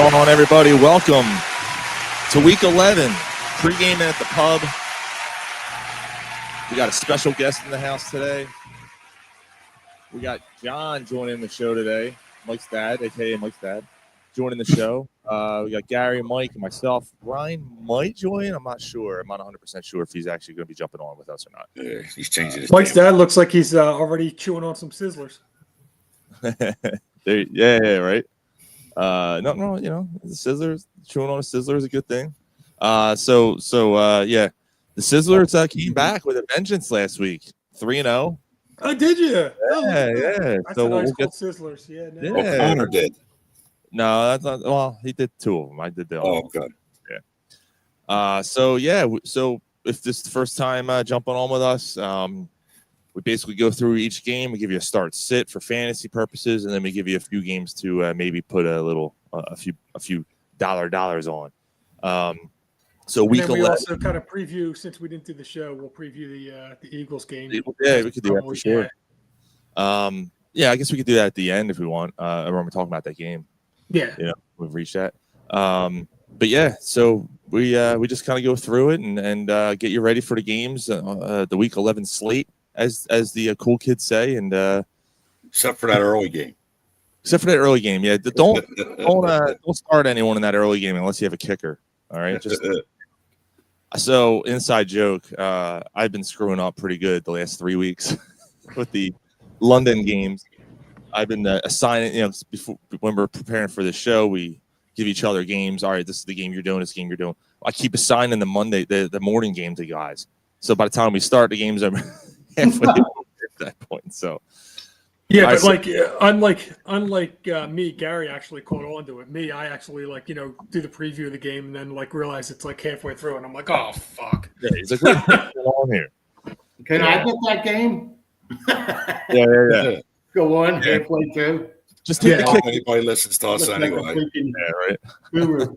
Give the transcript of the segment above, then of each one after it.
going on, everybody? Welcome to Week 11, pregame at the pub. We got a special guest in the house today. We got John joining the show today, Mike's dad, a.k.a. Mike's dad, joining the show. We got Gary, Mike, and myself. Ryan might join. I'm not sure. I'm not 100% sure if he's actually going to be jumping on with us or not. Yeah, he's changing his Mike's dad looks like he's already chewing on some Sizzlers. Yeah, right. No, you know, the Sizzlers, chewing on a Sizzler is a good thing. Yeah, the Sizzlers came back with a vengeance last week, 3-0. Oh, did you? Yeah. That's So a nice we'll cold Sizzlers. Yeah. No. Well, Connor did. No, that's not. Well, he did two of them. I did the other. Oh, good. Yeah. So if this is the first time jumping on with us, we basically go through each game. We give you a start sit for fantasy purposes, and then we give you a few games to maybe put a few dollars on. So And week then we 11. also kind of preview, since we didn't do the show, we'll preview the Eagles game. Yeah, we could do that for sure. I guess we could do that at the end if we want. When we're talking about that game. Yeah. You know, we've reached that. But yeah, so we just kind of go through it and get you ready for the games, the Week 11 slate, as the cool kids say, and except for that early game. Except for that early game, yeah. Don't start anyone in that early game unless you have a kicker. All right. So inside joke, I've been screwing up pretty good the last 3 weeks with the London games. I've been assigning, before when we're preparing for the show, we give each other games. All right, this is the game you're doing. This game you're doing. I keep assigning the morning game to guys. So by the time we start, the games are halfway at that point. So yeah, but unlike me, Gary actually caught on to it. Me, I actually do the preview of the game and then realize it's halfway through, and I'm like, oh fuck. Yeah, he's like, what's going on here? Can I get that game? Yeah. Go on, halfway through. Just take the kick. Anybody listens to us anyway. Yeah, right. Guru.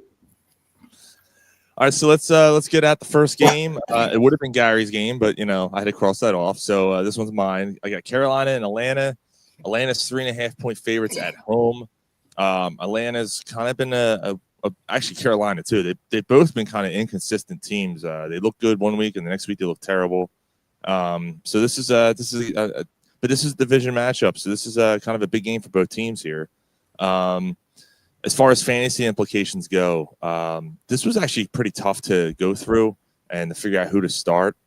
All right, so let's get at the first game. It would have been Gary's game, but I had to cross that off. So this one's mine. I got Carolina and Atlanta. Atlanta's 3.5-point favorites at home. Atlanta's kind of been actually Carolina too. They've both been kind of inconsistent teams. They look good one week and the next week they look terrible. So this is but this is a division matchup. So this is kind of a big game for both teams here. As far as fantasy implications go, this was actually pretty tough to go through and to figure out who to start.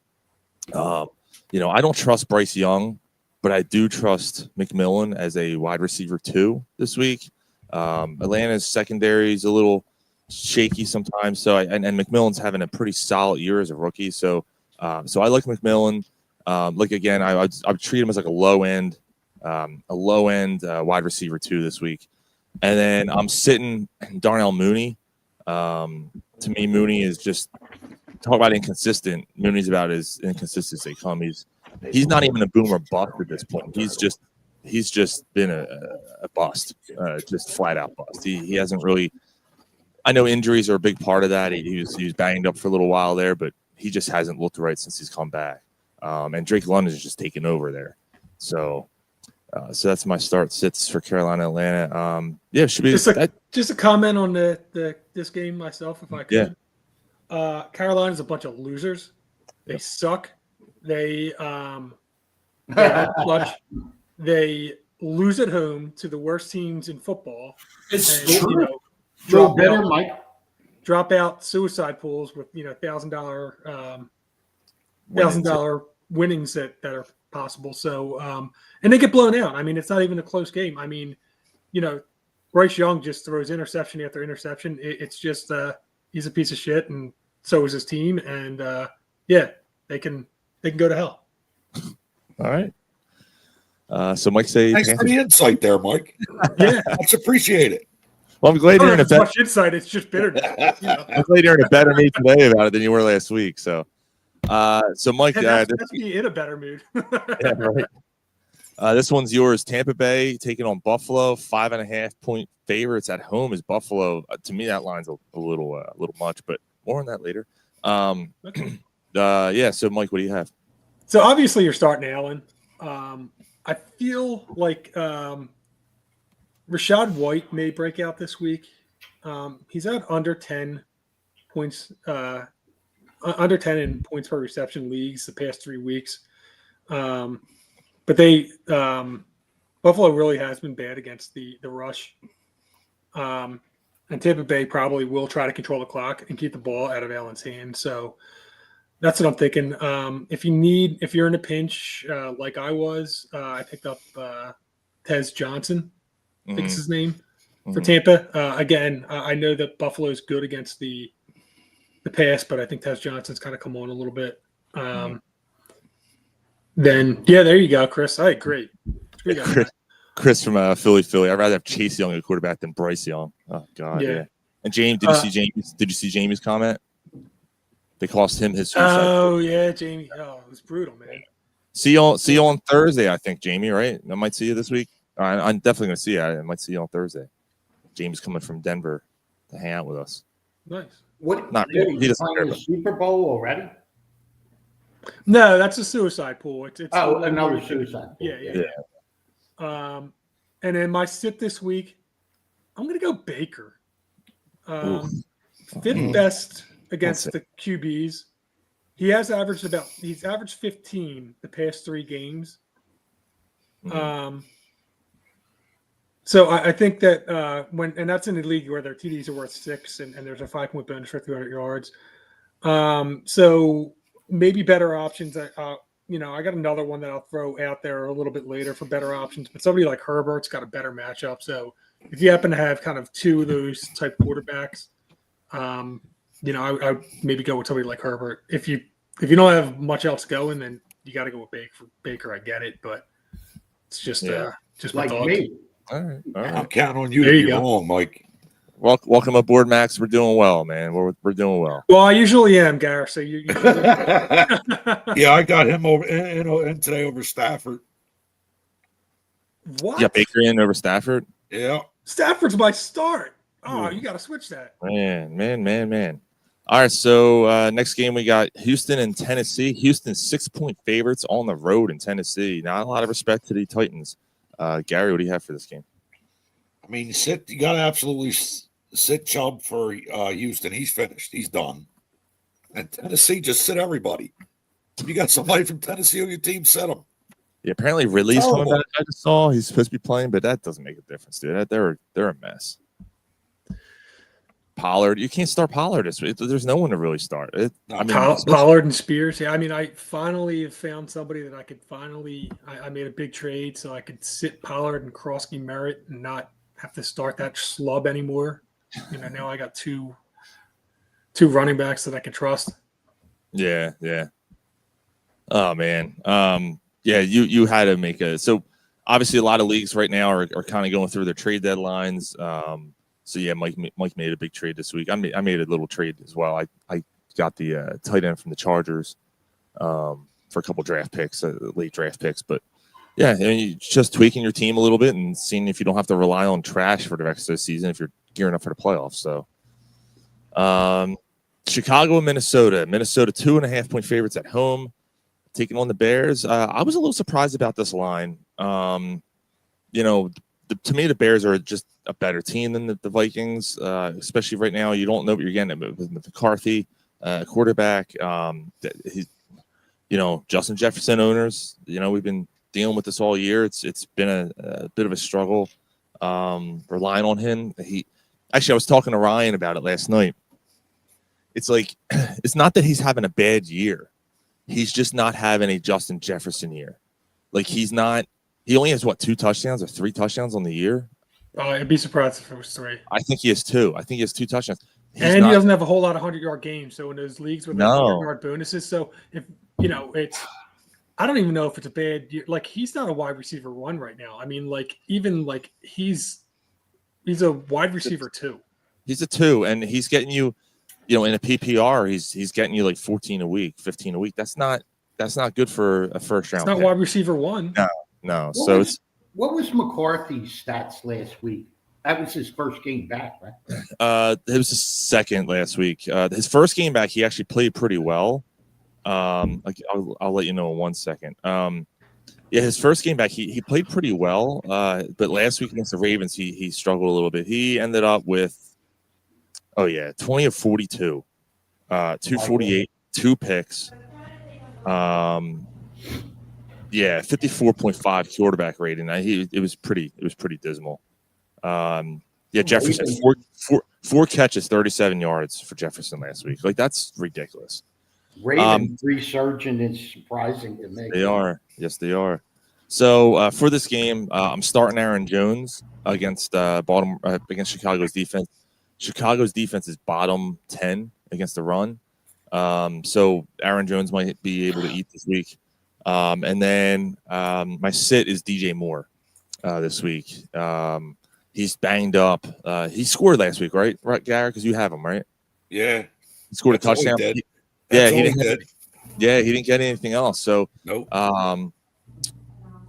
I don't trust Bryce Young, but I do trust McMillan as a wide receiver 2 this week. Atlanta's secondary is a little shaky sometimes. So and McMillan's having a pretty solid year as a rookie. So I like McMillan. Again, I would treat him as a low end wide receiver 2 this week. And then I'm sitting Darnell Mooney. To me, Mooney is just talk about inconsistent. Mooney's about as inconsistent as they come. He's not even a boom or bust at this point. He's just been a bust, just flat out bust. He hasn't really. I know injuries are a big part of that. He was banged up for a little while there, but he just hasn't looked right since he's come back. And Drake London is just taking over there. So that's my start sits for Carolina, Atlanta. It should be just a comment on this game myself, if I could. Yeah. Carolina's a bunch of losers. They suck. They clutch. They lose at home to the worst teams in football. It's true. Drop out suicide pools with $1,000 winnings that are possible. So and they get blown out. I mean, it's not even a close game. I mean, Bryce Young just throws interception after interception. It's just he's a piece of shit, and so is his team. And they can go to hell. All right. So Mike say thanks for the insight there, Mike. Yeah, let's appreciate it. Well, I'm glad you're in a better insight. It's just bitterness. I'm glad you're in a better mood today about it than you were last week. So Mike, that's me in a better mood. Yeah, right. This one's yours. Tampa Bay taking on Buffalo. 5.5-point favorites at home is Buffalo. To me, that line's a little much, but more on that later. Okay. So Mike, what do you have? So obviously you're starting Allen. I feel like Rashad White may break out this week. He's at under 10 points, under 10 in points per reception leagues the past 3 weeks. But Buffalo really has been bad against the rush. And Tampa Bay probably will try to control the clock and keep the ball out of Allen's hand. So that's what I'm thinking. If you're in a pinch, like I was, I picked up Tez Johnson, I think is his name, for Tampa. Again, I know that Buffalo is good against the pass, but I think Tez Johnson's kind of come on a little bit. Then, yeah, there you go, Chris. All right, great. Chris from Philly. I'd rather have Chase Young at quarterback than Bryce Young. Oh God, yeah. And James, did you see Jamie's comment? They cost him his suicide. Oh yeah, Jamie. Oh, it was brutal, man. See you on Thursday, I think, Jamie. Right? I might see you this week. I'm definitely gonna see you. I might see you on Thursday. Jamie's coming from Denver to hang out with us. Nice. What? Not really, he doesn't care the Super Bowl already? No, that's a suicide pool. It's another suicide pool. Yeah. And then my sit this week, I'm gonna go Baker. Fifth best against the QBs. He's averaged 15 the past 3 games. So I think that and that's in a league where their TDs are worth 6 and there's a 5-point bonus for 300 yards. So maybe better options. I got another one that I'll throw out there a little bit later for better options, but somebody like Herbert's got a better matchup. So if you happen to have kind of 2 of those type quarterbacks, I maybe go with somebody like Herbert. If you don't have much else going, then you got to go with Baker. I get it, but it's just my like thought. me. All right. I'm counting on you There to you be go. wrong, Mike. Welcome aboard, Max. We're doing well, man. We're doing well. Well, I usually am, Gareth. So you Yeah, I got him over in today over Stafford. what? Yeah, Baker in over Stafford. Yeah. Stafford's my start. Oh, you got to switch that. Man. All right, so next game we got Houston and Tennessee. Houston 6-point favorites on the road in Tennessee. Not a lot of respect to the Titans. Gary, what do you have for this game? I mean, you got to absolutely sit Chubb for Houston. He's finished. He's done. And Tennessee, just sit everybody. If you got somebody from Tennessee on your team, sit them. Yeah, apparently Ridley's coming Terrible. back. I just saw he's supposed to be playing, but that doesn't make a difference, dude. They're a mess. Pollard, you can't start Pollard this week. There's no one to really start. Pollard and Spears. Yeah, I mean, I finally have found somebody that I could I made a big trade so I could sit Pollard and Krosky Merritt and not have to start that schlub anymore. Now I got two running backs that I can trust. Yeah. Oh man. Yeah, you had to make so obviously a lot of leagues right now are kind of going through their trade deadlines. So yeah, Mike made a big trade this week. I made a little trade as well. I got the tight end from the Chargers for a couple draft picks, late draft picks. But yeah, you're just tweaking your team a little bit and seeing if you don't have to rely on trash for the rest of the season if you're gearing up for the playoffs. So Chicago and Minnesota. Minnesota 2.5-point favorites at home, taking on the Bears. I was a little surprised about this line. To me, the Bears are just a better team than the Vikings, especially right now. You don't know what you're getting with McCarthy, quarterback. Justin Jefferson owners. We've been dealing with this all year. It's been a bit of a struggle relying on him. I was talking to Ryan about it last night. It's like it's not that he's having a bad year. He's just not having a Justin Jefferson year. Like he's not. He only has 2 touchdowns or 3 touchdowns on the year. I'd be surprised if it was 3. I think he has 2. I think he has 2 touchdowns. He doesn't have a whole lot of 100-yard games. So in those leagues with 100-yard bonuses, so if it's, I don't even know if it's a bad year. Like he's not a wide receiver 1 right now. I mean, he's a wide receiver 2. He's a 2, and he's getting you, in a PPR, he's getting you like 14 a week, 15 a week. That's not good for a first round. It's not wide receiver 1. No. What was McCarthy's stats last week? That was his first game back, right? It was his second last week. His first game back, he actually played pretty well. I'll let you know in 1 second. His first game back, he played pretty well. But last week against the Ravens, he struggled a little bit. He ended up with Oh yeah, 20 of 42, 248, 2 picks. Yeah, 54.5 quarterback rating. It was pretty dismal. Yeah, Jefferson four catches, 37 yards for Jefferson last week. Like that's ridiculous. Ravens resurgent is surprising to me. They are. Yes, they are. So for this game, I'm starting Aaron Jones against against Chicago's defense. Chicago's defense is bottom 10 against the run. So Aaron Jones might be able to eat this week. And then my sit is DJ Moore this week. He's banged up. He scored last week, right, Gary? Because you have him, right? Yeah. He scored a touchdown. He didn't get anything else. So nope.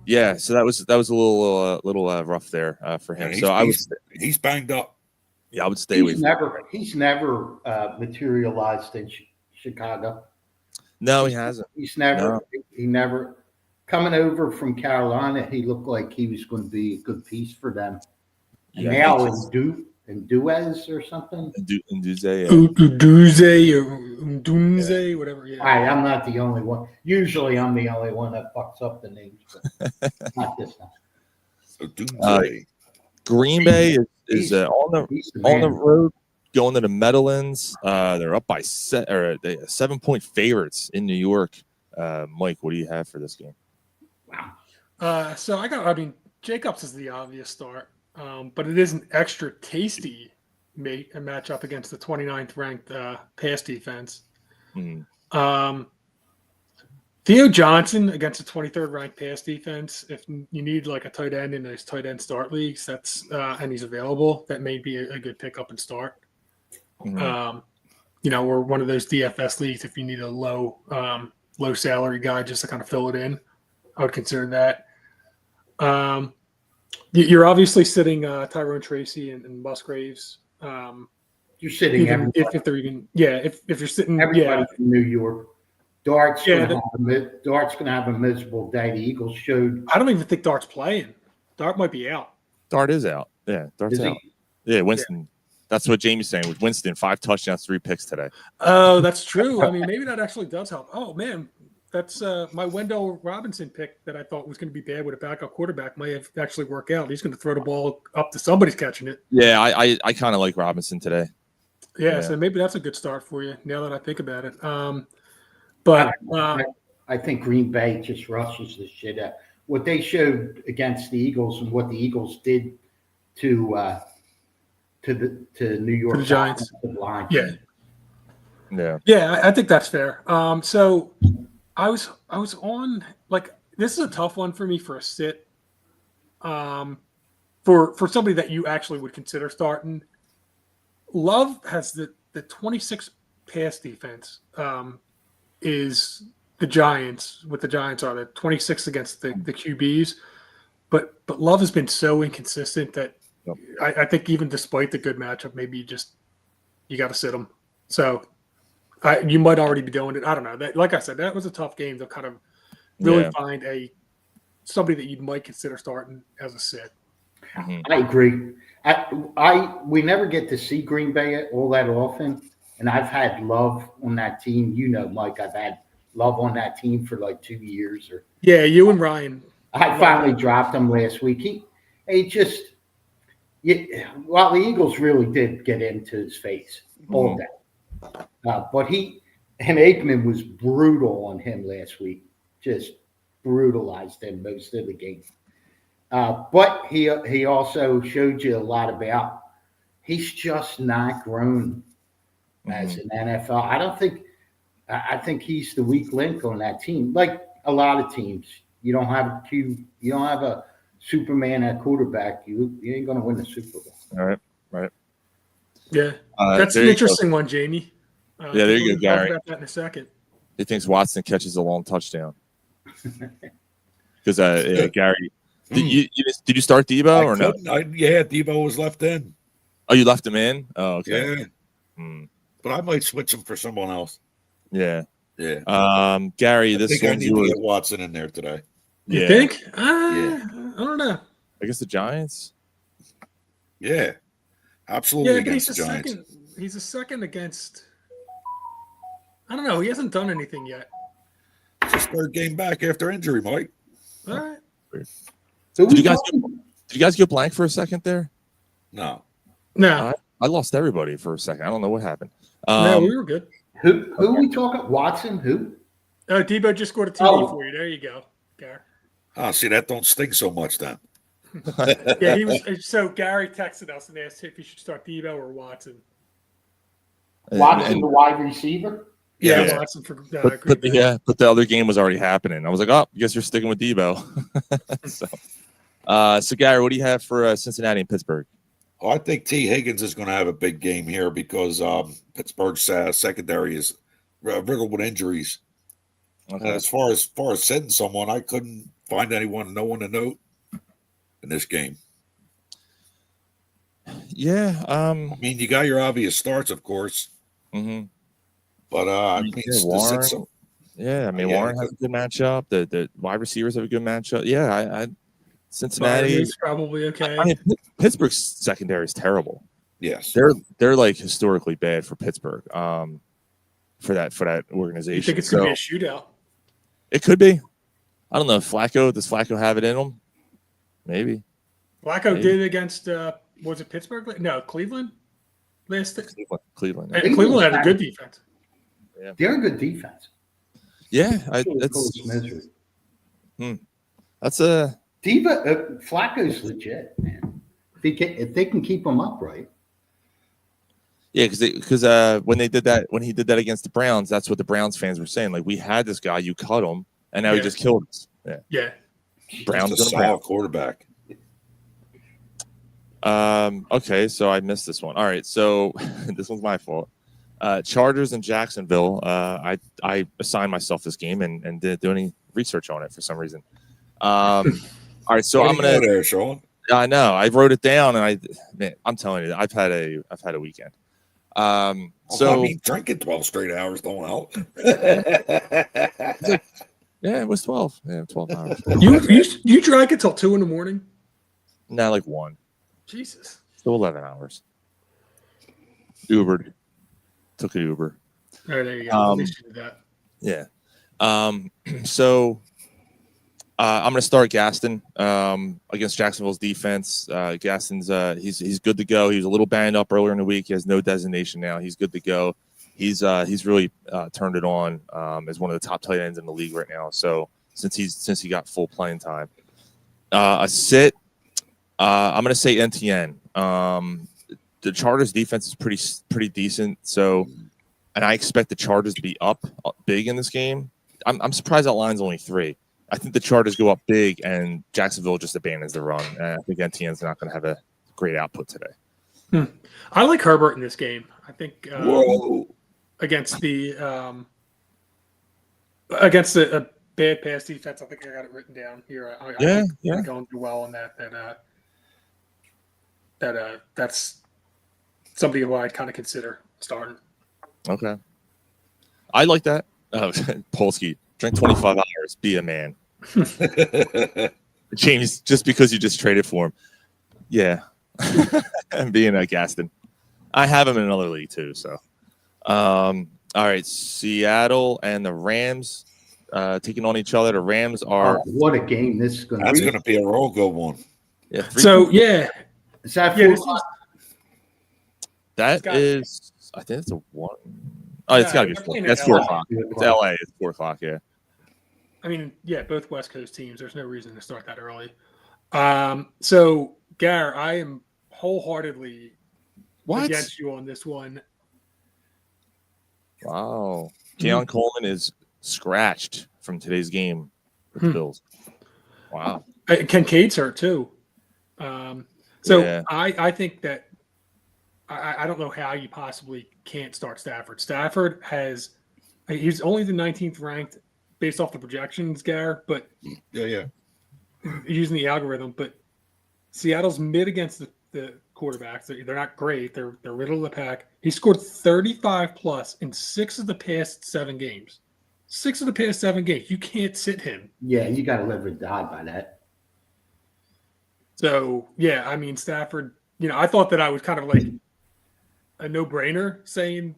Yeah, so that was a little rough there for him. So he's banged up. Yeah, I would stay away. He's never materialized in Chicago. No, he hasn't. He never coming over from Carolina. He looked like he was going to be a good piece for them. And now in Duez or something. Dunze, whatever. Yeah. I'm not the only one. Usually, I'm the only one that fucks up the names, but not this time. So Green Bay is on the road going to the Meadowlands. They're up by 7-point favorites in New York. Mike, what do you have for this game? Wow. So Jacobs is the obvious start, but it is an extra tasty matchup against the 29th ranked pass defense. Theo Johnson against the 23rd ranked pass defense. If you need like a tight end in those tight end start leagues, and he's available, that may be a good pickup and start. We're one of those DFS leagues. If you need a low salary guy just to kind of fill it in, I would consider that. You're obviously sitting Tyrone Tracy and Musgraves. You're sitting if they're even if you're sitting everybody from New York. Dart's going to have a miserable day. The Eagles showed. I don't even think Dart's playing. Dart might be out. Dart is out. Yeah, Dart's out. Yeah, Winston. Yeah. That's what Jamie's saying with Winston. 5 touchdowns, 3 picks today. Oh, that's true. I mean, maybe that actually does help. Oh man, that's my Wendell Robinson pick that I thought was going to be bad with a backup quarterback might have actually worked out. He's going to throw the ball up to somebody's catching it. Yeah, I kind of like Robinson today. Yeah, so maybe that's a good start for you now that I think about it. But I think Green Bay just rushes the shit out. What they showed against the Eagles and what the Eagles did to New York to the Giants. Line. Yeah, I think that's fair. So I was on this is a tough one for me for a sit. For somebody that you actually would consider starting. Love has the 26th pass defense. Is the Giants, what the Giants are, the 26th against the QBs. But Love has been so inconsistent that I think even despite the good matchup, maybe you got to sit him. So you might already be doing it. I don't know. That, like I said, that was a tough game to kind of really find somebody that you might consider starting as a sit. I agree. We never get to see Green Bay all that often. And I've had Love on that team. Mike, I've had Love on that team for like 2 years. Yeah, you and Ryan. I finally dropped him last week. Well, the Eagles really did get into his face all day. But Aikman was brutal on him last week. Just brutalized him most of the game. But he also showed you a lot about he's just not grown as an NFL. I think he's the weak link on that team. Like a lot of teams, you don't have a Superman at quarterback. You ain't gonna win the Super Bowl. All right. Yeah, that's an interesting one, Jamie. There you go, Gary. Talk about that in a second. He thinks Watson catches a long touchdown. Because Gary, did you start Debo or no? Debo was left in. Oh, you left him in? Oh, okay. Yeah. But I might switch him for someone else. Yeah. I Gary, this think I one's need to get Watson in there today. You think? I don't know. I guess the Giants. Yeah, absolutely. Yeah, but he's the Giants. He's a second against. I don't know. He hasn't done anything yet. It's his third game back after injury, Mike. All right. Did you guys go blank for a second there? No. No. I lost everybody for a second. I don't know what happened. No, we were good. Who are we talking? Watson? Who? Oh, Debo just scored a TD for you. There you go, Gary. Oh, see, that don't sting so much then. Yeah, he was. So Gary texted us and asked if he should start Debo or Watson. Watson, the wide receiver. Yeah. Watson for. But the other game was already happening. I was like, oh, I guess you're sticking with Debo. So Gary, what do you have for Cincinnati and Pittsburgh? Oh, I think T. Higgins is going to have a big game here because Pittsburgh's secondary is riddled with injuries. Okay. As far as sitting someone, I couldn't find no one to note in this game. Yeah. I mean, you got your obvious starts, of course. Mm-hmm. But Warren. Warren has a good matchup. The wide receivers have a good matchup. Yeah, Cincinnati is probably okay. I mean, Pittsburgh's secondary is terrible. Yes, they're like historically bad for Pittsburgh. For that organization. You think it's going to be a shootout? It could be. I don't know. Does Flacco have it in him? Maybe. Flacco did against was it Pittsburgh? No, Cleveland. Cleveland. And Cleveland had a good defense. Yeah, they're a good defense. Yeah, that's a. Flacco's legit, man. If they can keep him upright. Yeah, because when he did that against the Browns, that's what the Browns fans were saying. Like, we had this guy, you cut him, and now he just killed us. Yeah. Browns a solid quarterback. Okay, so I missed this one. All right, so this one's my fault. Chargers and Jacksonville. I assigned myself this game and didn't do any research on it for some reason. All right, so I'm gonna. There, Sean. I know. I wrote it down, and I'm telling you, I've had a weekend. Drinking 12 straight hours don't help. Yeah, it was 12. Yeah, 12 hours. You drank it till 2 a.m? No, like 1. Jesus. Still 11 hours. Ubered. Took an Uber. All right, there you go. At least you did that. Yeah. So I'm going to start Gaston against Jacksonville's defense. Gaston's he's good to go. He was a little banged up earlier in the week. He has no designation now. He's good to go. He's really turned it on as one of the top tight ends in the league right now. So since he got full playing time, a sit. I'm going to say NTN. The Chargers defense is pretty decent. So, and I expect the Chargers to be up big in this game. I'm surprised that line's only 3. I think the Chargers go up big, and Jacksonville just abandons the run. And I think NTN's not going to have a great output today. I like Herbert in this game. I think against a bad pass defense. I think I got it written down here. I think going to do well on that. That's somebody who I'd kind of consider starting. Okay, I like that. Polsky, drink 25 hours, be a man. James, just because you just traded for him, yeah, and being a Gaston, I have him in another league too. So, all right, Seattle and the Rams taking on each other. The Rams are what a game this is going to be. That's going to be a real good one. Yeah. Is that I think it's a 1. Oh, it's got to be 4. That's 4 o'clock. It's LA. It's 4 o'clock. Yeah. I mean, both West Coast teams. There's no reason to start that early. So, Gar, I am wholeheartedly against you on this one. Wow. Keon Coleman is scratched from today's game with the Bills. Wow. Kincaid's hurt too. I think that I don't know how you possibly can't start Stafford. Stafford he's only the 19th ranked based off the projections, Gar, but using the algorithm. But Seattle's mid against the quarterbacks. They're not great. They're middle of the pack. He scored 35 plus in 6 of the past 7 games. 6 of the past 7 games. You can't sit him. Yeah, you got to live or die by that. So, I mean, Stafford, I thought that I was kind of like a no-brainer saying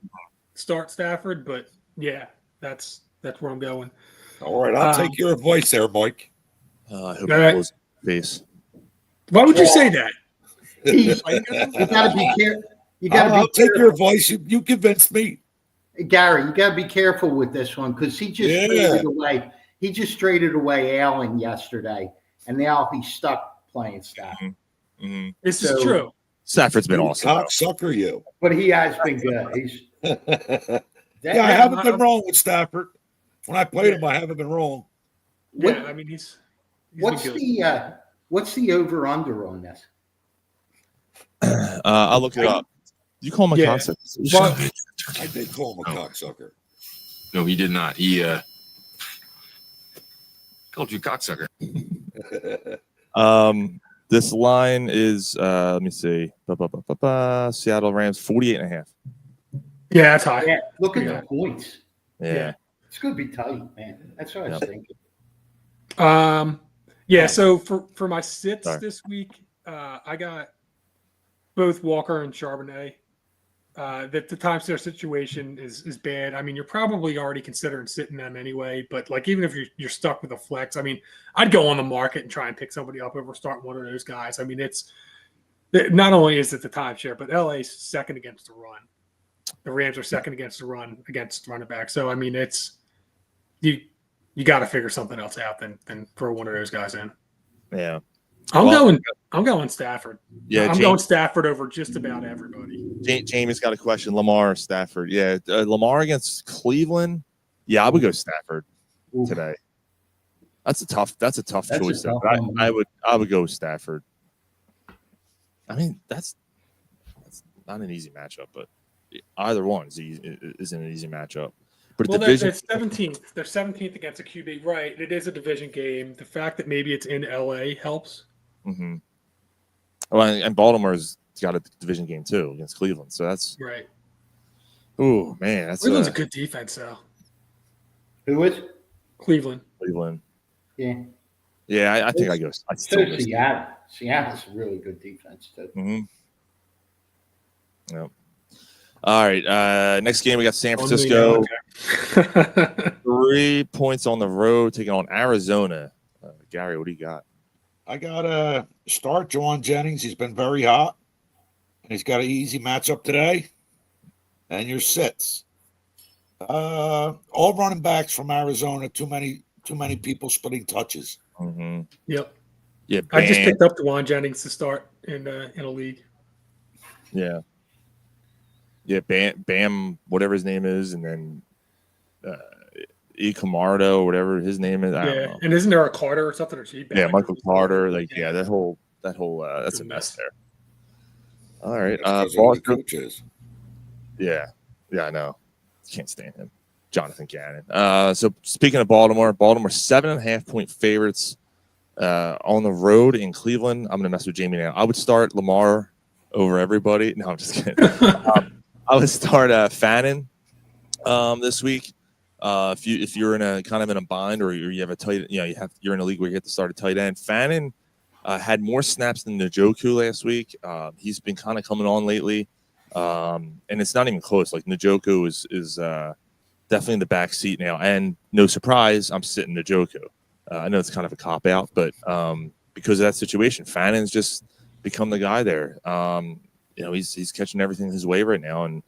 start Stafford, but yeah, that's where I'm going. All right, I'll take your advice there, Mike. I hope All he right. blows face. Why would you say that? You got to be careful. You got to I'll be take your careful. advice. You convinced me. Gary, you got to be careful with this one because he just traded away. He just traded away Allen yesterday, and now he's stuck playing Stafford. Mm-hmm. This is true. Stafford's been You awesome. cocksucker, you. But he has been good. He's Yeah, I haven't been wrong with Stafford. When I played him, I haven't been wrong. Yeah, I mean he's what's been good. the over under on this? I'll look it up. You call him a cocksucker? Well, I did call him a cocksucker. No, he did not. He called you cocksucker. This line is let me see. Seattle Rams 48.5. Yeah, that's high. Yeah, look at the points. Yeah. It's going to be tight, man. That's what I was thinking. Yeah, so for my sits this week, I got both Walker and Charbonnet. That the timeshare situation is bad. I mean, you're probably already considering sitting them anyway, but like even if you're stuck with a flex, I mean, I'd go on the market and try and pick somebody up over starting one of those guys. I mean, it's not only is it the timeshare, but LA's second against the run. The Rams are second against the run against running back. So I mean, it's you got to figure something else out than throw one of those guys in. Yeah. I'm going Stafford. Yeah, I'm going Stafford over just about everybody. Jamie's got a question. Lamar, Stafford. Yeah, Lamar against Cleveland. Yeah, I would go Stafford today. That's a tough choice. I would go Stafford. I mean, that's not an easy matchup, but either one isn't an easy matchup. But they're 17th. They're 17th against a QB, right? It is a division game. The fact that maybe it's in LA helps. Mm-hmm. Well, and Baltimore's got a division game too against Cleveland, so that's right. Oh man, that's Cleveland's a good defense, though. Who is Cleveland? Yeah. Yeah, I think I go. Seattle. Seattle's a really good defense too. Mm-hmm. Yep. All right. Next game we got San Francisco. 3 points on the road, taking on Arizona. Gary, what do you got? I got to start Juwan Jennings. He's been very hot, and he's got an easy matchup today. And your sits, all running backs from Arizona. Too many people splitting touches. Mm-hmm. Yep. Yeah, I just picked up Juwan Jennings to start in a league. Yeah. Yeah, Bam, whatever his name is, and then Camardo, whatever his name is. I don't know. And isn't there a Carter or something? Or yeah, Michael Carter. Like, that whole that's a mess there. All right, coaches. Yeah, I know. Can't stand him, Jonathan Gannon. So speaking of Baltimore 7.5 point favorites on the road in Cleveland. I'm gonna mess with Jamie now. I would start Lamar over everybody. No, I'm just kidding. I would start Fannin this week. If you're in a kind of in a bind or you have a tight, you're in a league where you have to start a tight end. Fannin had more snaps than Njoku last week. He's been kind of coming on lately, and it's not even close. Like Njoku is definitely in the back seat now, and no surprise, I'm sitting Njoku. I know it's kind of a cop out, but because of that situation, Fannin's just become the guy there. He's catching everything his way right now, and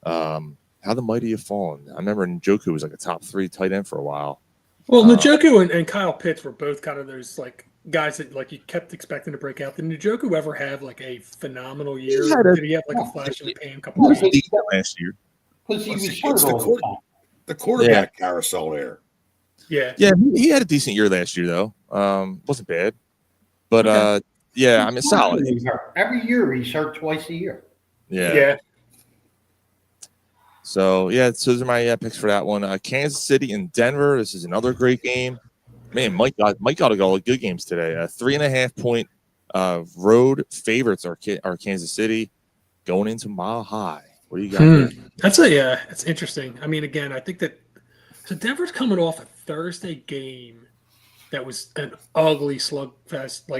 how the mighty have fallen. I remember Njoku was like a top 3 tight end for a while. Well, Njoku and Kyle Pitts were both kind of those like guys that like you kept expecting to break out. Did Njoku ever have like a phenomenal year? Did he have like a flash in the pan couple of games last year? Because he was hurt the quarterback carousel there. Yeah, he had a decent year last year though. Wasn't bad, but I mean solid. Every year he's hurt twice a year. Yeah. So those are my picks for that one. Kansas City and Denver. This is another great game. Man, Mike got all the good games today. 3.5 point road favorites are Kansas City going into Mile High. What do you got? That's interesting. I mean, again, I think that Denver's coming off a Thursday game that was an ugly slugfest,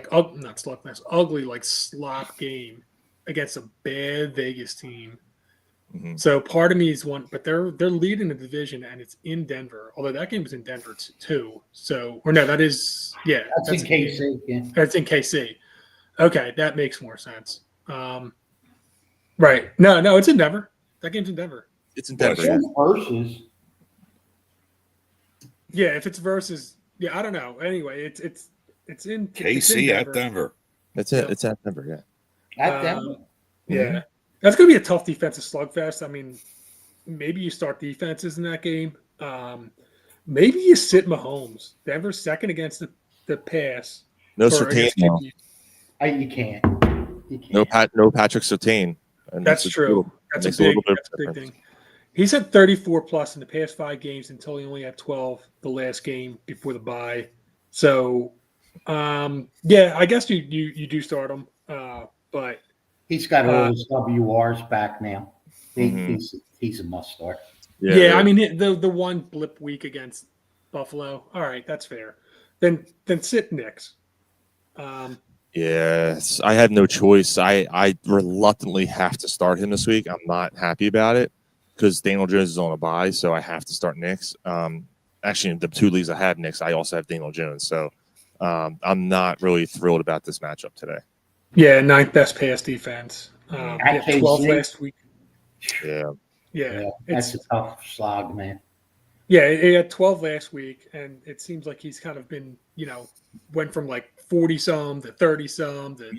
ugly like slop game against a bad Vegas team. So part of me is but they're leading the division and it's in Denver. Although that game was in Denver too. So that is That's in KC. Yeah. That's in KC. Okay, that makes more sense. Right? No, it's in Denver. That game's in Denver. It's in Denver. It's versus. Yeah, if it's versus, I don't know. Anyway, it's in KC at Denver. That's it. It's at Denver. Yeah. At Denver. Yeah, that's going to be a tough defensive slugfest. I mean, maybe you start defenses in that game. Maybe you sit Mahomes. Denver's second against the pass. No Surtain. You can't. No Patrick Surtain. That's true. That's a big thing. He's had 34 plus in the past 5 games until he only had 12 the last game before the bye. So, I guess you do start him, but he's got all his WRs back now. He's a must start. Yeah, I mean the one blip week against Buffalo. All right, that's fair. Then sit Knicks. Yes, I have no choice. I reluctantly have to start him this week. I'm not happy about it because Daniel Jones is on a bye, so I have to start Knicks. Actually, in the 2 leagues I have Knicks, I also have Daniel Jones, so I'm not really thrilled about this matchup today. Yeah, 9th best pass defense. 12 last week. Yeah, that's a tough slog, man. Yeah, he had 12 last week, and it seems like he's kind of been, went from like 40-some to 30-some to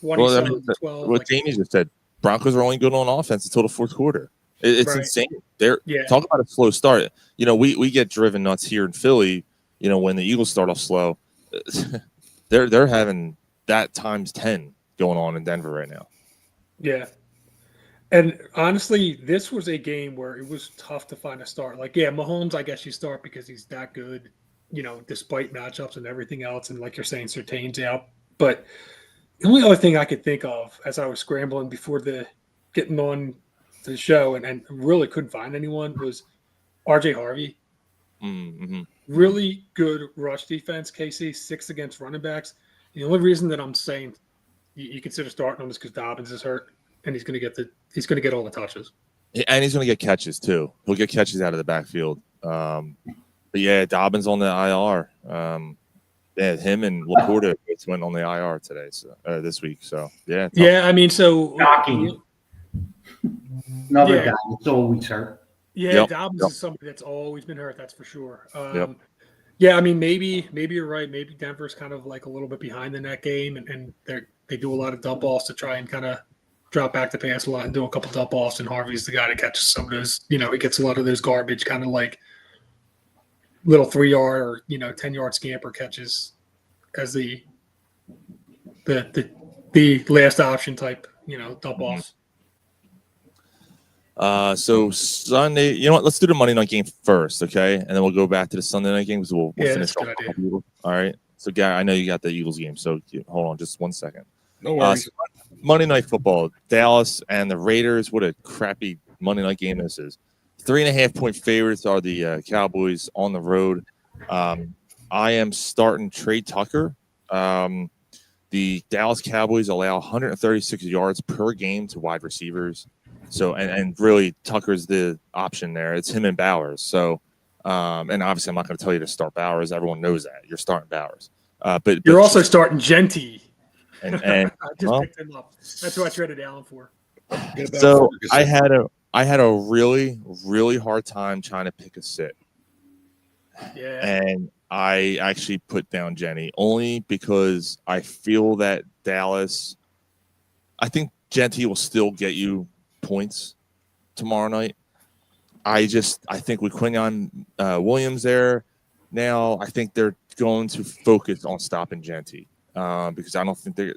20-some to 12. What Jamie just said, Broncos are only good on offense until the 4th quarter. It's insane. Talk about a slow start. We get driven nuts here in Philly, when the Eagles start off slow. They're having that times 10 going on in Denver right now. Yeah. And honestly, this was a game where it was tough to find a start. Like, Mahomes, I guess you start because he's that good, despite matchups and everything else. And like you're saying, Surtain's out. But the only other thing I could think of as I was scrambling before getting on the show and really couldn't find anyone was RJ Harvey. Mm-hmm. Really good rush defense, KC, 6 against running backs. The only reason that I'm saying you consider starting him is because Dobbins is hurt. And he's going to get all the touches. And he's going to get catches too. He'll get catches out of the backfield. But Dobbins on the IR. Him and Laporta went on the IR today. So this week. So yeah. Yeah, I mean, so shocking. Another guy that's always hurt. Yeah, Dobbins is somebody that's always been hurt. That's for sure. Yeah, I mean, maybe you're right. Maybe Denver's kind of like a little bit behind in that game, and they do a lot of dump offs to try and kind of drop back to pass a lot and do a couple dump offs, and Harvey's the guy that catches some of those. He gets a lot of those garbage, kind of like little 3-yard or 10-yard scamper catches as the last option type, dump offs. So Sunday, you know what? Let's do the Monday night game first, okay? And then we'll go back to the Sunday night game because we'll finish off. All right. So Gary, I know you got the Eagles game, so hold on just 1 second. No worries. Monday Night Football, Dallas and the Raiders. What a crappy Monday night game this is. 3.5-point favorites are the Cowboys on the road. I am starting Trey Tucker. The Dallas Cowboys allow 136 yards per game to wide receivers. So, and really Tucker's the option there. It's him and Bowers. So, and obviously I'm not going to tell you to start Bowers. Everyone knows that. You're starting Bowers. But you're also starting Genty. And I just picked him up. That's who I traded Allen for. So I had a really, really hard time trying to pick a sit. Yeah. And I actually put down Jenny only because I feel that Dallas, I think Genty will still get you points tomorrow night. I think with Quinyon Williams there now, I think they're going to focus on stopping Genty. Because I don't think they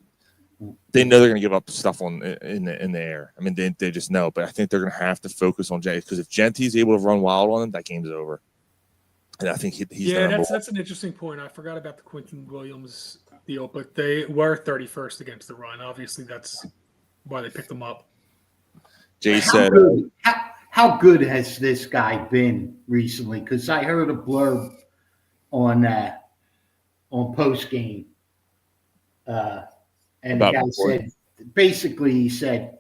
know they're going to give up stuff in the air. I mean, they just know, but I think they're going to have to focus on Genty because if Genty's able to run wild on them, that game's over. And I think he's that's an interesting point. I forgot about the Quinton Williams deal, but they were 31st against the run. Obviously, that's why they picked them up. Jay said, "How good has this guy been recently?" Because I heard a blurb on post game. And the guy said, basically, he said,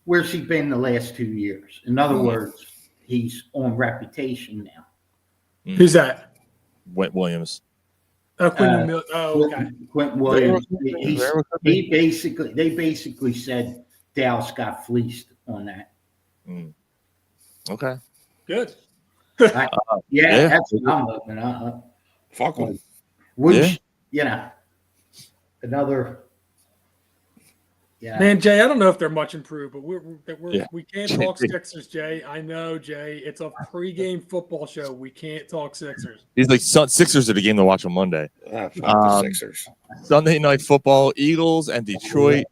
where's he been the last 2 years? In other words, he's on reputation now. Who's that? Went Williams. Quentin Miller. Oh, okay. Quentin Williams. Very They basically said Dallas got fleeced on that. Okay. Good. Yeah, that's what I'm looking at. Fuck him. Which, another. Yeah. Man, Jay, I don't know if they're much improved, but we can't talk Jay. Sixers, Jay. I know, Jay. It's a pregame football show. We can't talk Sixers. He's like Sixers are the game to watch on Monday. Fuck the Sixers. Sunday night football, Eagles and Detroit.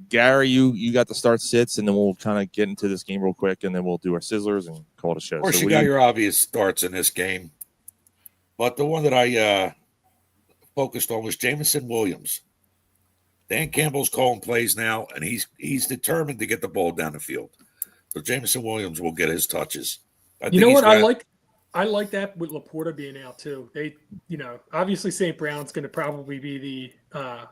Gary, you got the start sits, and then we'll kind of get into this game real quick, and then we'll do our sizzlers and call it a show. Of course, So you got your obvious starts in this game, but the one that I focused on was Jamison Williams. Dan Campbell's calling plays now, and he's determined to get the ball down the field. So Jamison Williams will get his touches. You know what? I like that with Laporta being out too. They, obviously St. Brown's going to probably be the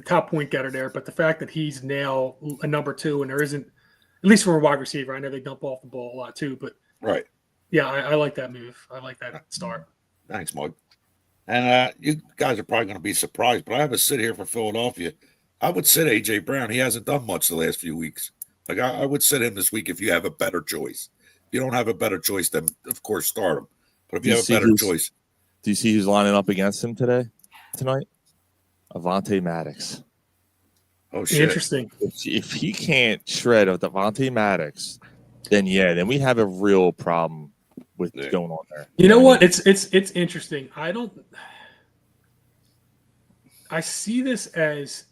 top point getter there, but the fact that he's now a number 2 and there isn't, at least from a wide receiver, I know they dump off the ball a lot too, but right. Yeah, I like that move. I like that start. Thanks, Mike. And you guys are probably going to be surprised, but I have a sit here for Philadelphia. I would sit A.J. Brown. He hasn't done much the last few weeks. Like, I would sit him this week if you have a better choice. If you don't have a better choice, then, of course, start him. But if you have a better choice. Do you see who's lining up against him tonight? Avonte Maddox. Oh, shit. Interesting. If he can't shred of Avonte Maddox, then we have a real problem with going on there. You know what? It's interesting. I see this as,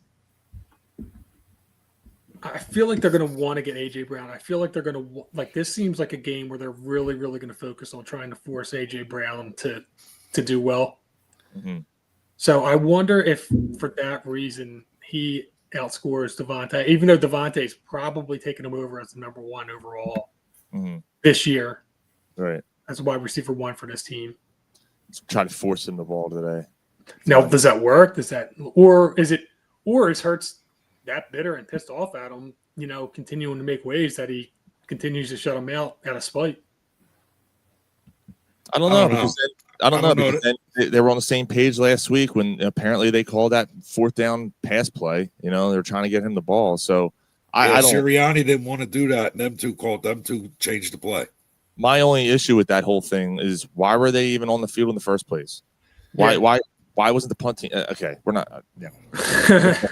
I feel like they're going to want to get A.J. Brown. I feel like they're going to this seems like a game where they're really, really going to focus on trying to force A.J. Brown to do well. Mm-hmm. So I wonder if for that reason he outscores Devontae, even though Devontae's probably taking him over as the number 1 overall this year. Right. As a wide receiver 1 for this team. Try to force him the ball today. Now, does that work? Or is Hurts that bitter and pissed off at him, continuing to make waves that he continues to shut him out of spite? I don't know because they were on the same page last week when apparently they called that 4th down pass play. They were trying to get him the ball. So I don't. Sirianni didn't want to do that, and them two changed the play. My only issue with that whole thing is why were they even on the field in the first place? Why wasn't the punting? Okay, we're not.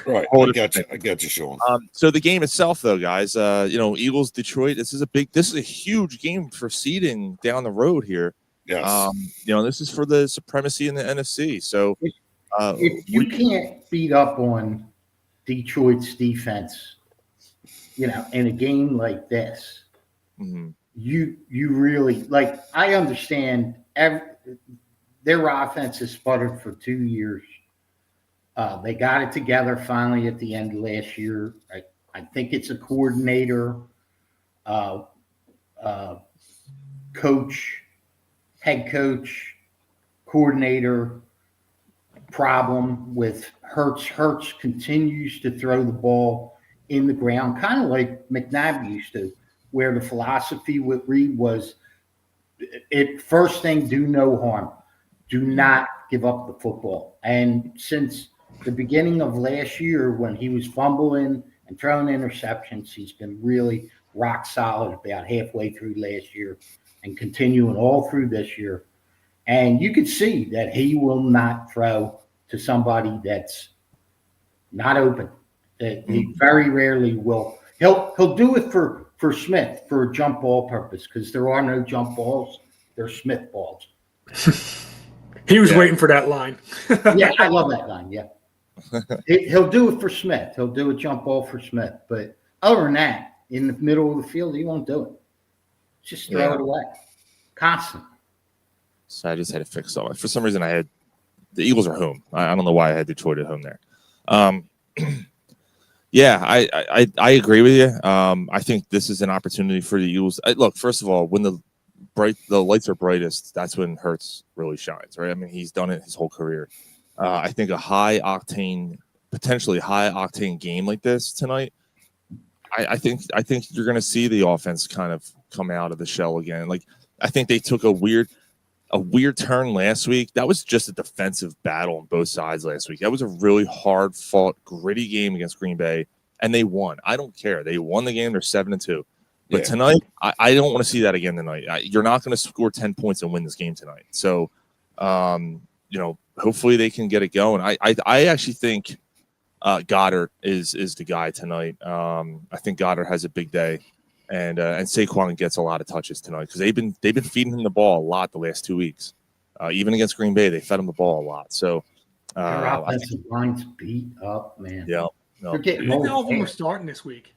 Right. I got you, Sean. So the game itself, though, guys, Eagles, Detroit. This is a huge game for seeding down the road here. Yes. This is for the supremacy in the NFC. So if you can't beat up on Detroit's defense, in a game like this, you really I understand their offense has sputtered for 2 years. They got it together finally at the end of last year. I think it's a coordinator, head coach, coordinator problem with Hurts. Hurts continues to throw the ball in the ground, kind of like McNabb used to, where the philosophy with Reed was, first thing, do no harm. Do not give up the football. And since the beginning of last year, when he was fumbling and throwing interceptions, he's been really rock solid about halfway through last year and continuing all through this year. And you can see that he will not throw to somebody that's not open. He very rarely will. He'll do it for Smith for a jump ball purpose because there are no jump balls. They're Smith balls. He was waiting for that line. Yeah, I love that line. Yeah. He'll do it for Smith. He'll do a jump ball for Smith. But other than that, in the middle of the field, he won't do it. Just throw it away. Constant. So I just had to fix something. For some reason, I had the Eagles are home. I don't know why I had Detroit at home there. I agree with you. I think this is an opportunity for the Eagles. Look, first of all, when the lights are brightest, that's when Hurts really shines, right? I mean, he's done it his whole career. I think a potentially high octane game like this tonight, I think you're going to see the offense kind of come out of the shell again. Like I think they took a weird turn last week. That was just a defensive battle on both sides last week. That was a really hard fought, gritty game against Green Bay, and they won. I don't care. They won the game. They're 7-2. But tonight, I don't want to see that again tonight. You're not going to score 10 points and win this game tonight. So, hopefully they can get it going. I actually think Goddard is the guy tonight. I think Goddard has a big day, and Saquon gets a lot of touches tonight because they've been feeding him the ball a lot the last 2 weeks. Even against Green Bay, they fed him the ball a lot. So their offensive line's beat up, man. Yeah, I think all of them are starting this week.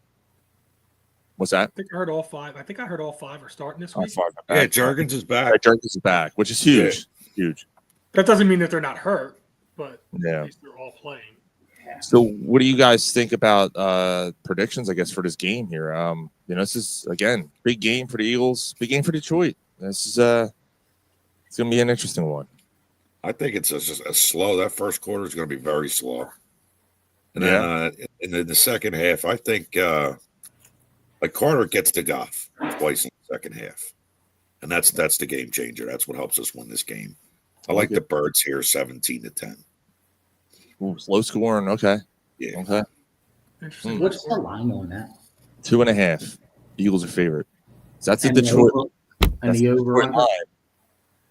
What's that? I think I heard all five. I think I heard all five are starting this week. Yeah, Jurgens is back. Jurgens is back, which is huge. Huge. That doesn't mean that they're not hurt, but yeah, at least they're all playing. So, what do you guys think about predictions? I guess for this game here, this is again big game for the Eagles, big game for Detroit. This is it's going to be an interesting one. I think it's just a slow. That first quarter is going to be very slow, and then in the second half, I think Carter gets to Goff twice in the second half, and that's the game changer. That's what helps us win this game. I like the Birds here, 17-10. Ooh, low scoring. Okay. Yeah. Okay. Interesting. What's the line on that? 2.5. Eagles are favorite. So that's And a Detroit. And the over.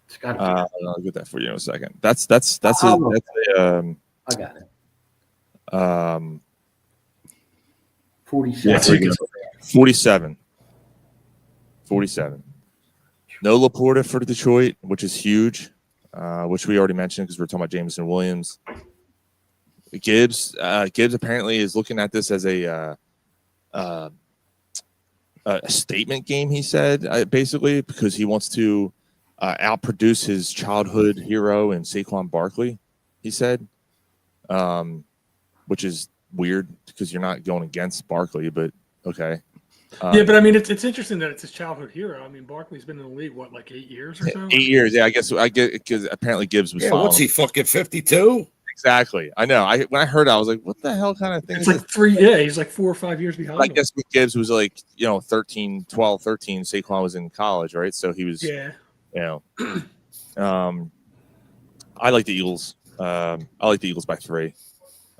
It's got. I'll get that for you in a second. That's I got it. 47. Yeah, 47. 47. No Laporta for Detroit, which is huge, which we already mentioned because we're talking about Jameson Williams. Gibbs apparently is looking at this as a statement game, he said, basically, because he wants to outproduce his childhood hero in Saquon Barkley, he said, which is weird because you're not going against Barkley, but okay. Yeah, but I mean, it's interesting that it's his childhood hero. I mean, Barkley's been in the league, what, like 8 years or so? 8 years, yeah, I guess. I get because apparently Gibbs was following. What's he, fucking 52? Exactly. I know. When I heard it, I was like, what the hell kind of thing It's is like 3, yeah, he's like 4 or 5 years behind I him. guess with Gibbs was like, 12, 13. Saquon was in college, right? So he was, I like the Eagles. I like the Eagles by 3.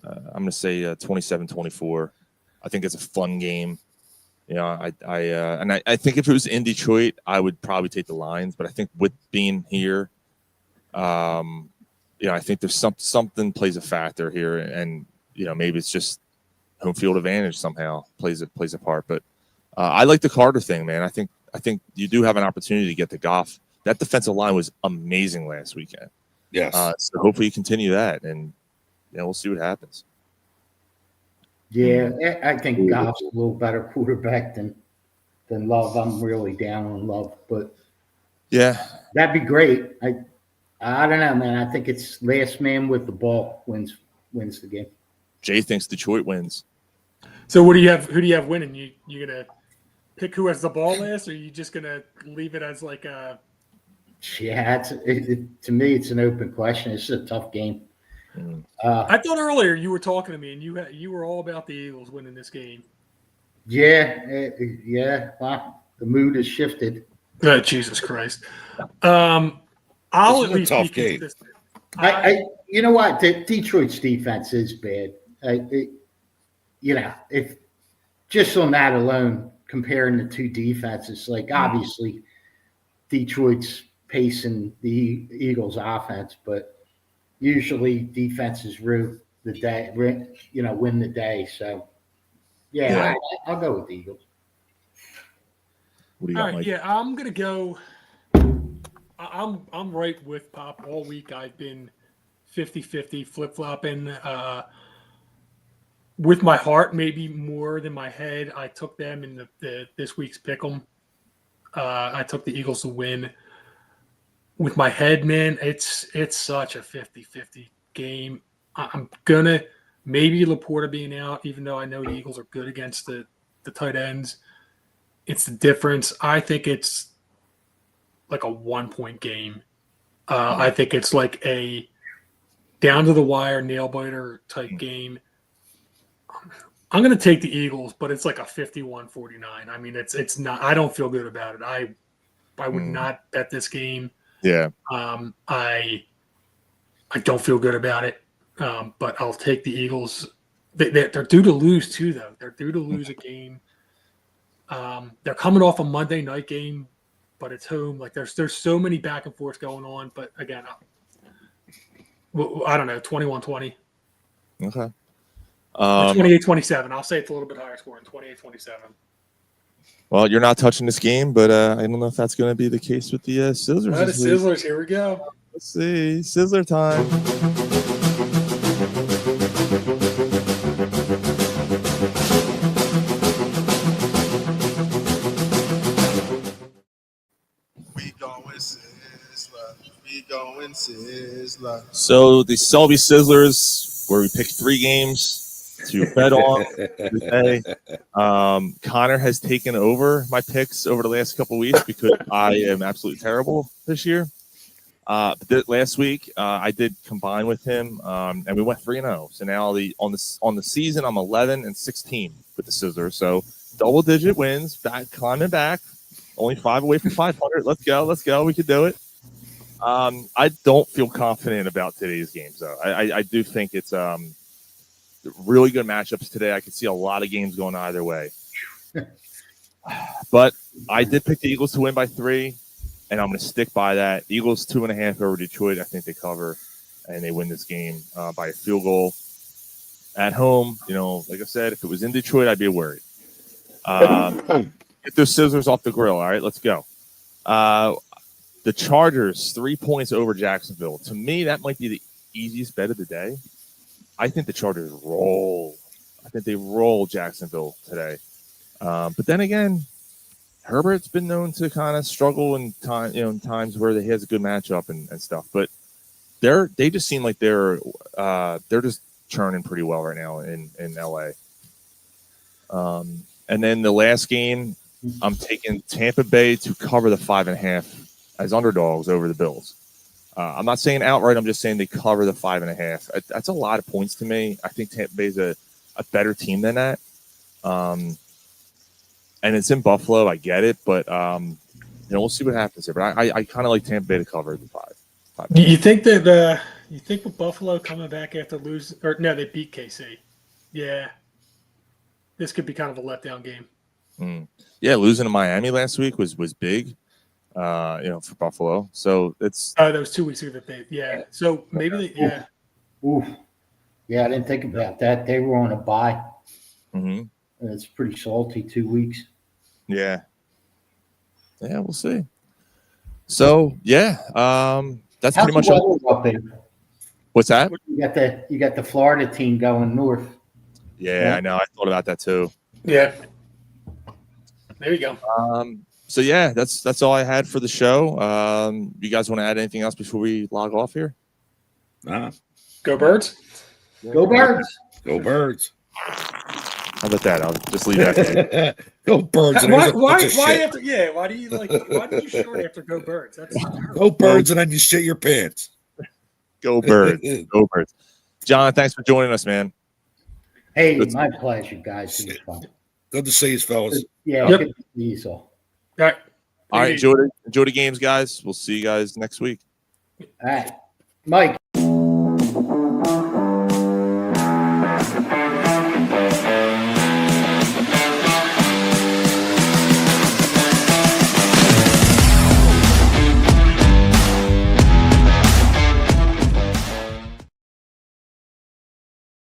I'm going to say 27-24. I think it's a fun game. I think if it was in Detroit, I would probably take the Lions. But I think with being here, I think there's something plays a factor here, and maybe it's just home field advantage somehow plays a part. But I like the Carter thing, man. I think you do have an opportunity to get the Goff. That defensive line was amazing last weekend. Yes. So hopefully you continue that, and we'll see what happens. Yeah, I think Goff's a little better quarterback than Love. I'm really down on Love, but yeah, that'd be great. I don't know, man. I think it's last man with the ball wins the game. Jay thinks Detroit wins. So what do you have? Who do you have winning? You gonna pick who has the ball last, or are you just gonna leave it as like a? Yeah, to me, it's an open question. It's a tough game. I thought earlier you were talking to me, and you were all about the Eagles winning this game. Yeah. Wow, the mood has shifted. Oh, Jesus Christ! I'll at least tough be game. consistent. You know what? Detroit's defense is bad. If just on that alone, comparing the two defenses, like obviously Detroit's pacing the Eagles' offense, but usually defenses rue the day, win the day. So, I'll go with the Eagles. What do you All got, right, Mike? yeah, I'm gonna go. I'm right with Pop all week. I've been 50-50, flip-flopping with my heart, maybe more than my head. I took them in this week's pick'em. I took the Eagles to win. With my head, man, it's such a 50-50 game. I'm gonna maybe Laporta being out, even though I know the Eagles are good against the tight ends. It's the difference. I think it's like a 1-point game. I think it's like a down to the wire nail biter type game. I'm going to take the Eagles, but it's like a 51-49. I mean, it's not. I don't feel good about it. I would not bet this game. Yeah. I don't feel good about it, but I'll take the Eagles. They're due to lose too, though. They're due to lose a game. They're coming off a Monday night game, but it's home. Like there's so many back and forth going on. But again, I don't know, 21-20. Okay. 28-27. I'll say it's a little bit higher scoring, 28-27. Well, you're not touching this game, but I don't know if that's going to be the case with the Sizzlers. The this week. Sizzlers, here we go. Let's see. Sizzler time. We going Sizzler. We going Sizzler. So the Selby Sizzlers, where we picked 3 games to bet on today. Connor has taken over my picks over the last couple of weeks because I am absolutely terrible this year. Last week I did combine with him, and we went 3-0. So now on the season I'm 11-16 with the Sizzlers. So double-digit wins, climbing back. Only 5 away from 500. Let's go. We could do it. I don't feel confident about today's games, though. I do think it's really good matchups today. I could see a lot of games going either way. But I did pick the Eagles to win by 3, and I'm going to stick by that. Eagles 2.5 over Detroit. I think they cover, and they win this game by a field goal at home. You know, like I said, if it was in Detroit, I'd be worried. Get those Sizzlers off the grill. All right, let's go. The Chargers, 3 points over Jacksonville. To me, that might be the easiest bet of the day. I think the Chargers roll. I think they roll Jacksonville today. But then again, Herbert's been known to kind of struggle in times where he has a good matchup and stuff. But they just seem like they're just churning pretty well right now in LA. And then the last game, I'm taking Tampa Bay to cover the 5.5 as underdogs over the Bills. I'm not saying outright. I'm just saying they cover the 5.5. That's a lot of points to me. I think Tampa Bay's a better team than that. And it's in Buffalo. I get it, but we'll see what happens here. But I kind of like Tampa Bay to cover the 5. You think that with Buffalo coming back after losing, or no, they beat KC. Yeah, this could be kind of a letdown game. Yeah, losing to Miami last week was big. For Buffalo. So it's that was 2 weeks ago that So maybe Oof. Yeah, I didn't think about that. They were on a bye. Mm-hmm. It's pretty salty 2 weeks. Yeah, we'll see. So that's How's pretty much the weather up there? What's that? You got the Florida team going north. Yeah, I know. I thought about that too. Yeah. There you go. So that's all I had for the show. You guys want to add anything else before we log off here? Nah. Go Birds. Go Birds. Go Birds. How about that? I'll just leave that. Go Birds. And Why after? Yeah. Why do you Why did you short after Go Birds? That's Go Birds, and then you shit your pants. Go Birds. Go Birds. John, thanks for joining us, man. Hey, my pleasure, guys. It was fun. Good to see you, fellas. Yeah, Yep. good to see you all. all right. Enjoy the games, guys. We'll see you guys next week. All right, Mike.